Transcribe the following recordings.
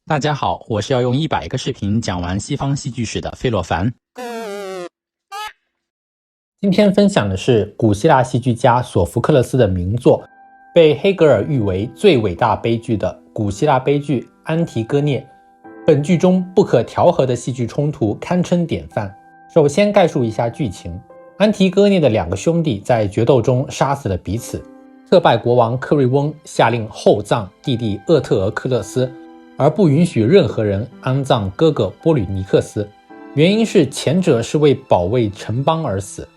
大家好，我是要用100个视频讲完西方戏剧史的费洛凡。今天分享的是古希腊戏剧家索福克勒斯的名作，被黑格尔誉为最伟大悲剧的古希腊悲剧《安提戈涅》。本剧中不可调和的戏剧冲突堪称典范。首先概述一下剧情：安提戈涅的2个兄弟在决斗中杀死了彼此。特拜国王克瑞翁下令厚葬弟弟厄特俄克勒斯，而不允许任何人安葬哥哥波吕尼克斯。原因是前者是为保卫城邦而死，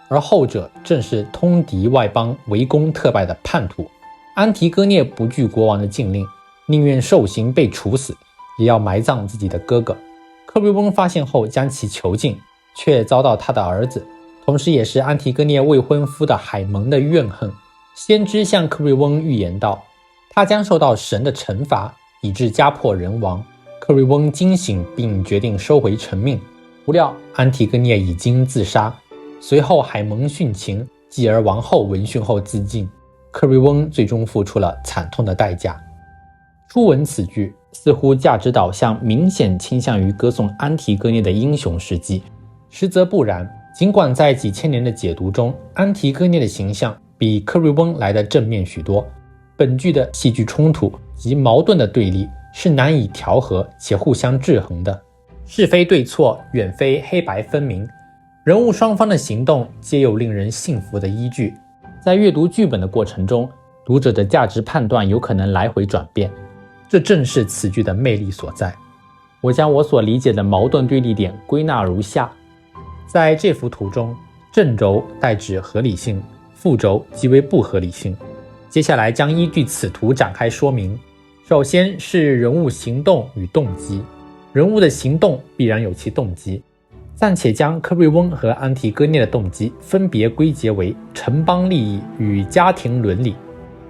而后者正是通敌外邦围攻特拜的叛徒。安提戈涅不惧国王的禁令，宁愿受刑被处死，也要埋葬自己的哥哥。克瑞翁发现后将其囚禁，却遭到他的儿子，同时也是安提戈涅未婚夫的海蒙的怨恨。先知向克瑞翁预言道，他将受到神的惩罚，以致家破人亡。克瑞翁惊醒并决定收回成命，不料安提戈涅已经自杀。随后海蒙殉情，继而王后闻讯后自尽。克瑞翁最终付出了惨痛的代价。初闻此剧，似乎价值导向明显倾向于歌颂安提戈涅的英雄事迹，实则不然。尽管在几千年的解读中，安提戈涅的形象比克瑞翁来得正面许多，本剧的戏剧冲突及矛盾的对立是难以调和且互相制衡的，是非对错远非黑白分明，人物双方的行动皆有令人信服的依据。在阅读剧本的过程中，读者的价值判断有可能来回转变，这正是此剧的魅力所在。我将我所理解的矛盾对立点归纳如下：在这幅图中，正轴代指合理性，负轴即为不合理性。接下来将依据此图展开说明。首先是人物行动与动机，人物的行动必然有其动机，暂且将克瑞翁和安提戈涅的动机分别归结为城邦利益与家庭伦理。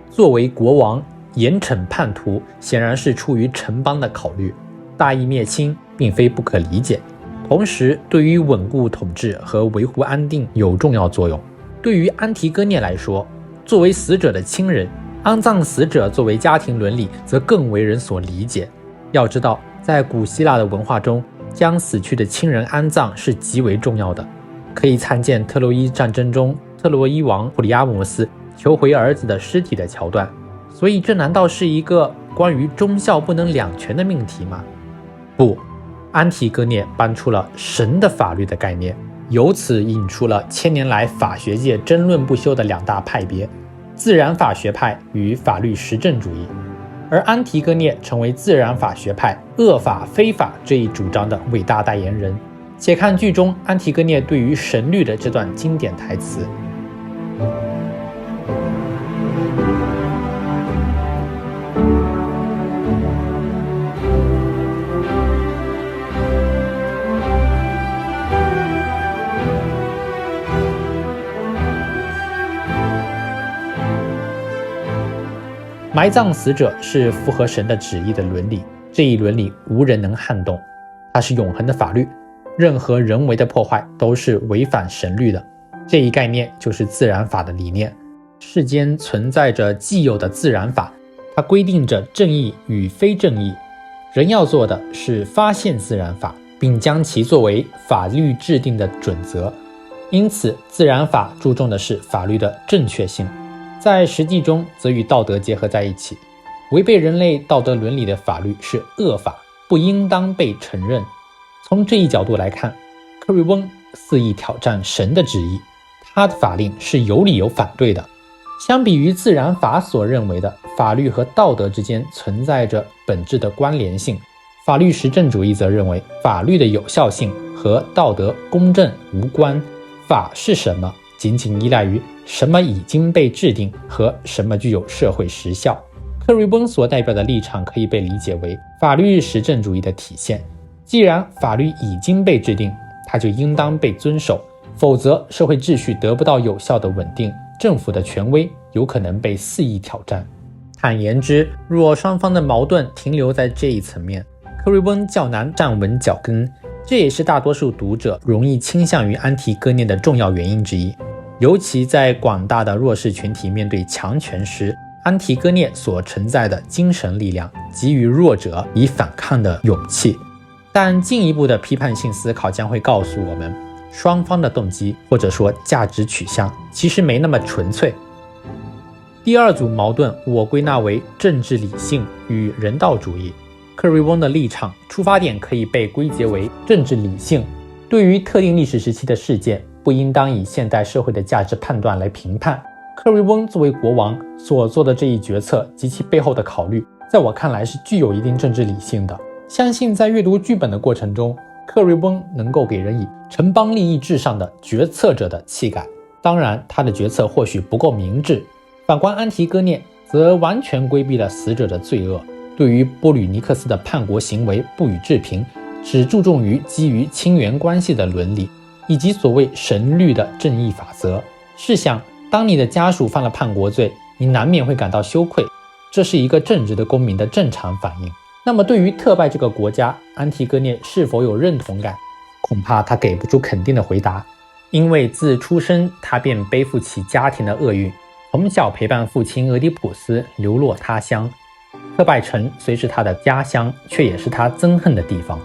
作为国王，严惩叛徒显然是出于城邦的考虑，大义灭亲并非不可理解，同时对于稳固统治和维护安定有重要作用。对于安提戈涅来说，作为死者的亲人，安葬死者作为家庭伦理则更为人所理解。要知道，在古希腊的文化中，将死去的亲人安葬是极为重要的，可以参见特洛伊战争中特洛伊王普里阿摩斯求回儿子的尸体的桥段。所以这难道是一个关于忠孝不能两全的命题吗？不，安提戈涅搬出了神的法律的概念，由此引出了千年来法学界争论不休的2大派别：自然法学派与法律实证主义。而安提戈涅成为自然法学派恶法非法这一主张的伟大代言人。且看剧中安提戈涅对于神律的这段经典台词：埋葬死者是符合神的旨意的伦理，这一伦理无人能撼动，它是永恒的法律，任何人为的破坏都是违反神律的。这一概念就是自然法的理念。世间存在着既有的自然法，它规定着正义与非正义，人要做的是发现自然法，并将其作为法律制定的准则。因此自然法注重的是法律的正确性，在实际中则与道德结合在一起。违背人类道德伦理的法律是恶法，不应当被承认。从这一角度来看，克瑞翁肆意挑战神的旨意，他的法令是有理由反对的。相比于自然法所认为的法律和道德之间存在着本质的关联性，法律实证主义则认为法律的有效性和道德公正无关。法是什么，仅仅依赖于什么已经被制定和什么具有社会时效。克瑞翁所代表的立场可以被理解为法律实证主义的体现。既然法律已经被制定，它就应当被遵守，否则社会秩序得不到有效的稳定，政府的权威有可能被肆意挑战。坦言之，若双方的矛盾停留在这一层面，克瑞翁较难站稳脚跟，这也是大多数读者容易倾向于安提戈涅的重要原因之一。尤其在广大的弱势群体面对强权时，安提戈涅所承载的精神力量，给予弱者以反抗的勇气。但进一步的批判性思考将会告诉我们，双方的动机或者说价值取向其实没那么纯粹。第二组矛盾我归纳为政治理性与人道主义。克瑞翁的立场出发点可以被归结为政治理性，对于特定历史时期的事件，不应当以现代社会的价值判断来评判。克瑞翁作为国王所做的这一决策及其背后的考虑，在我看来是具有一定政治理性的。相信在阅读剧本的过程中，克瑞翁能够给人以城邦利益至上的决策者的气概。当然，他的决策或许不够明智。反观安提戈涅，则完全规避了死者的罪恶，对于波吕尼克斯的叛国行为不予置评，只注重于基于亲缘关系的伦理，以及所谓神律的正义法则。试想，当你的家属犯了叛国罪，你难免会感到羞愧，这是一个正直的公民的正常反应。那么对于特拜这个国家，安提戈涅是否有认同感？恐怕他给不出肯定的回答，因为自出生他便背负起家庭的厄运，从小陪伴父亲俄狄浦斯流落他乡。特拜城虽是他的家乡，却也是他憎恨的地方。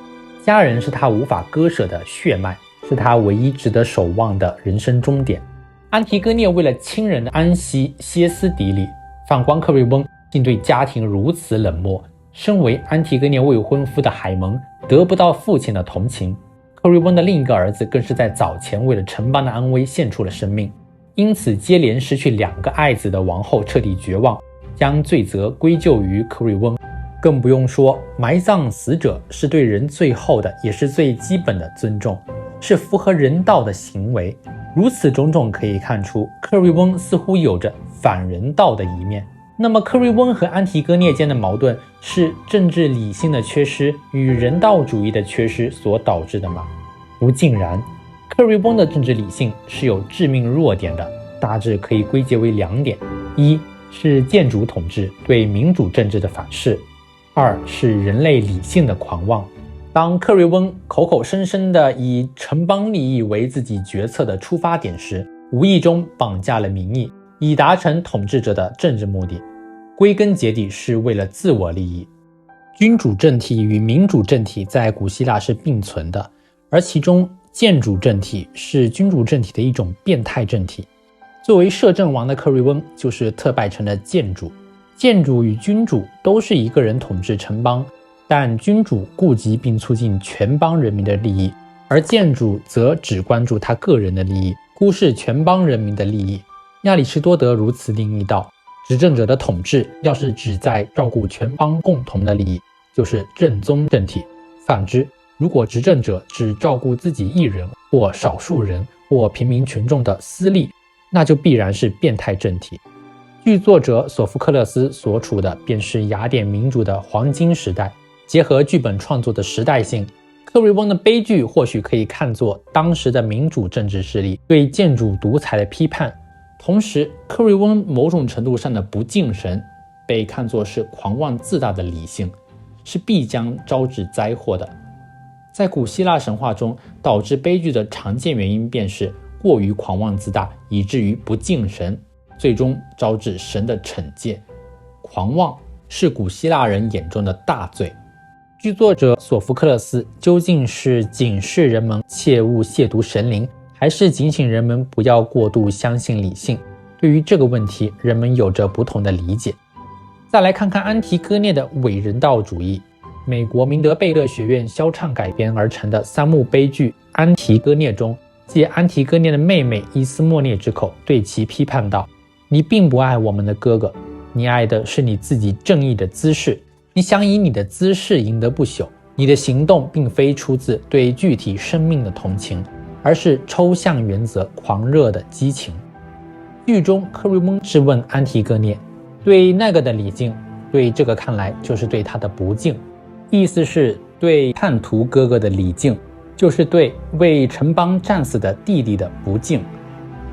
家人是他无法割舍的血脉，是他唯一值得守望的人生终点。安提戈涅为了亲人的安息歇斯底里，反观克瑞翁竟对家庭如此冷漠。身为安提戈涅未婚夫的海蒙得不到父亲的同情，克瑞翁的另一个儿子更是在早前为了城邦的安危献出了生命。因此接连失去2个爱子的王后彻底绝望，将罪责归咎于克瑞翁。更不用说埋葬死者是对人最后的也是最基本的尊重，是符合人道的行为。如此种种可以看出，克瑞翁似乎有着反人道的一面。那么克瑞翁和安提戈涅间的矛盾是政治理性的缺失与人道主义的缺失所导致的吗？不尽然。克瑞翁的政治理性是有致命弱点的，大致可以归结为2点：一是建主统治对民主政治的反噬；2是人类理性的狂妄。当克瑞翁口口声声地以城邦利益为自己决策的出发点时，无意中绑架了民意，以达成统治者的政治目的，归根结底是为了自我利益。君主政体与民主政体在古希腊是并存的，而其中建主政体是君主政体的一种变态政体。作为摄政王的克瑞翁就是特拜城的建主。建主与君主都是一个人统治城邦，但君主顾及并促进全邦人民的利益，而建主则只关注他个人的利益，忽视全邦人民的利益。亚里士多德如此定义道：执政者的统治要是只在照顾全邦共同的利益，就是正宗政体；反之，如果执政者只照顾自己一人或少数人或平民群众的私利，那就必然是变态政体。剧作者索福克勒斯所处的便是雅典民主的黄金时代，结合剧本创作的时代性，克瑞翁的悲剧或许可以看作当时的民主政治势力对建主独裁的批判，同时克瑞翁某种程度上的不敬神被看作是狂妄自大的理性，是必将招致灾祸的。在古希腊神话中，导致悲剧的常见原因便是过于狂妄自大，以至于不敬神，最终招致神的惩戒。狂妄是古希腊人眼中的大罪。剧作者索福克勒斯究竟是警示人们切勿亵渎神灵，还是警醒人们不要过度相信理性？对于这个问题，人们有着不同的理解。再来看看安提戈涅的伪人道主义。美国明德贝勒学院肖唱改编而成的3幕悲剧《安提戈涅》中，借安提戈涅的妹妹伊斯莫涅之口对其批判道：你并不爱我们的哥哥，你爱的是你自己正义的姿势，你想以你的姿势赢得不朽，你的行动并非出自对具体生命的同情，而是抽象原则狂热的激情。剧中克瑞翁质问安提戈涅，对那个的礼敬，对这个看来就是对他的不敬。意思是对叛徒哥哥的礼敬，就是对为城邦战死的弟弟的不敬。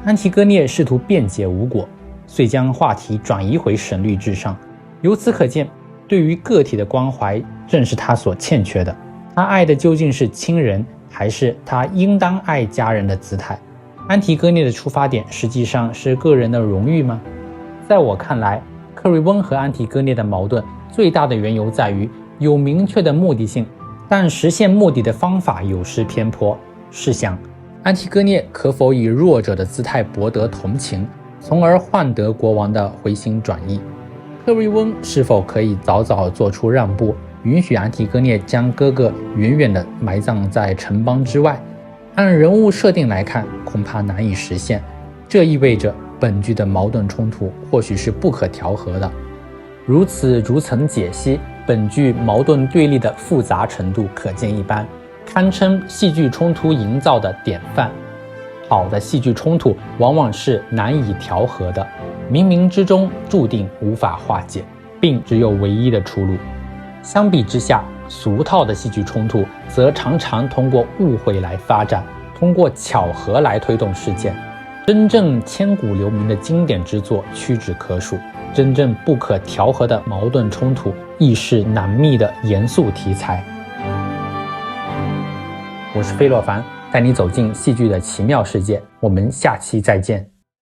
安提戈涅试图辩解无果，遂将话题转移回神律至上。由此可见，对于个体的关怀正是他所欠缺的。他爱的究竟是亲人，还是他应当爱家人的姿态？安提戈涅的出发点实际上是个人的荣誉吗？在我看来，克瑞翁和安提戈涅的矛盾最大的缘由在于有明确的目的性，但实现目的的方法有失偏颇。试想，安提戈涅可否以弱者的姿态博得同情，从而换得国王的回心转意？克瑞翁是否可以早早做出让步，允许安提戈涅将哥哥远远地埋葬在城邦之外？按人物设定来看，恐怕难以实现。这意味着本剧的矛盾冲突或许是不可调和的。如此逐层解析，本剧矛盾对立的复杂程度可见一斑，堪称戏剧冲突营造的典范。好的戏剧冲突往往是难以调和的，冥冥之中注定无法化解，并只有唯一的出路。相比之下，俗套的戏剧冲突则常常通过误会来发展，通过巧合来推动事件。真正千古留名的经典之作屈指可数，真正不可调和的矛盾冲突亦是难觅的严肃题材。我是飞洛凡，带你走进戏剧的奇妙世界，我们下期再见。